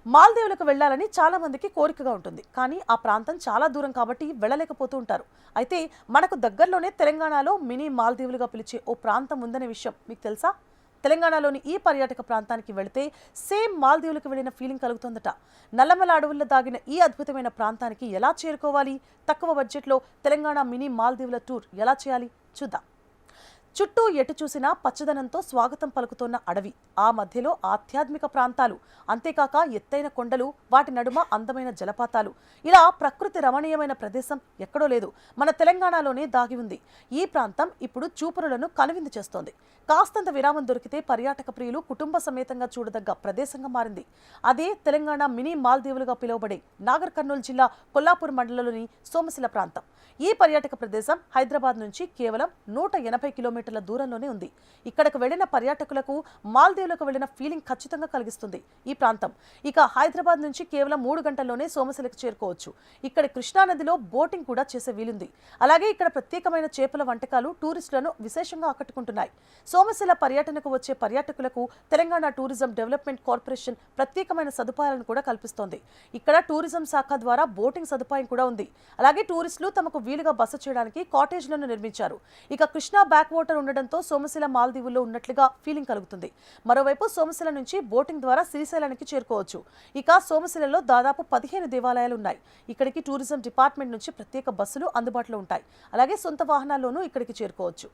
మాల్దీవులకు వెళ్లాలని చాలా మందికి కోరికగా ఉంటుంది. కానీ ఆ ప్రాంతం చాలా దూరం కాబట్టి వెళ్ళలేకపోతూ ఉంటారు. అయితే మనకు దగ్గరలోనే తెలంగాణలో మినీ మాల్దీవులుగా పిలిచే ఓ ప్రాంతం ఉందనే విషయం మీకు తెలుసా? తెలంగాణలోని ఈ పర్యాటక ప్రాంతానికి వెళితే సేమ్ మాల్దీవులకు వెళ్ళిన ఫీలింగ్ కలుగుతుందట. నల్లమల అడవుల్లో దాగిన ఈ అద్భుతమైన ప్రాంతానికి ఎలా చేరుకోవాలి? తక్కువ బడ్జెట్లో తెలంగాణ మినీ మాల్దీవుల టూర్ ఎలా చేయాలి? చూద్దాం. చుట్టూ ఎటు చూసినా పచ్చదనంతో స్వాగతం పలుకుతోన్న అడవి, ఆ మధ్యలో ఆధ్యాత్మిక ప్రాంతాలు, అంతేకాక ఎత్తైన కొండలు, వాటి నడుమ అందమైన జలపాతాలు, ఇలా ప్రకృతి రమణీయమైన ప్రదేశం ఎక్కడో లేదు, మన తెలంగాణలోనే దాగి ఉంది. ఈ ప్రాంతం ఇప్పుడు చూపరులను కనువిందు చేస్తోంది. కాస్తంత విరామం దొరికితే పర్యాటక ప్రియులు కుటుంబ సమేతంగా చూడదగ్గ ప్రదేశంగా మారింది. అదే తెలంగాణ మినీ మాల్దీవులుగా పిలువబడే నాగర్ కర్నూలు జిల్లా కొల్లాపూర్ మండలంలోని సోమశిల ప్రాంతం. ఈ పర్యాటక ప్రదేశం హైదరాబాద్ నుంచి కేవలం 180 కిలోమీటర్ల దూరంలోనే ఉంది. ఇక్కడకు వెళ్లిన పర్యాటకులకు మాల్దీవులకు వెళ్లిన ఫీలింగ్ ఖచ్చితంగా కలిగిస్తుంది ఈ ప్రాంతం. ఇక హైదరాబాద్ నుంచి కేవలం 3 గంటల్లోనే సోమశిలకు చేరుకోవచ్చు. ఇక్కడ కృష్ణానదిలో బోటింగ్ కూడా చేసే వీలుంది. అలాగే ఇక్కడ ప్రత్యేకమైన చేపల వంటకాలు టూరిస్టులను విశేషంగా ఆకట్టుకుంటున్నాయి. సోమశిల పర్యటనకు వచ్చే పర్యాటకులకు తెలంగాణ టూరిజం డెవలప్మెంట్ కార్పొరేషన్ ప్రత్యేకమైన సదుపాయాలను కూడా కల్పిస్తోంది. ఇక్కడ టూరిజం శాఖ ద్వారా బోటింగ్ సదుపాయం కూడా ఉంది. అలాగే టూరిస్టులు తమకు వీలుగా బస చేయడానికి కాటేజ్లను నిర్మించారు. ఇక కృష్ణా బ్యాక్ వాటర్ ఉండడంతో సోమశిల మాల్దీవుల్లో ఉన్నట్లుగా ఫీలింగ్ కలుగుతుంది. మరోవైపు సోమశిల నుంచి బోటింగ్ ద్వారా శ్రీశైలానికి చేరుకోవచ్చు. ఇక సోమశిలలో దాదాపు 15 దేవాలయాలు ఉన్నాయి. ఇక్కడికి టూరిజం డిపార్ట్మెంట్ నుంచి ప్రత్యేక బస్సులు అందుబాటులో ఉంటాయి. అలాగే సొంత వాహనాల్లోనూ ఇక్కడికి చేరుకోవచ్చు.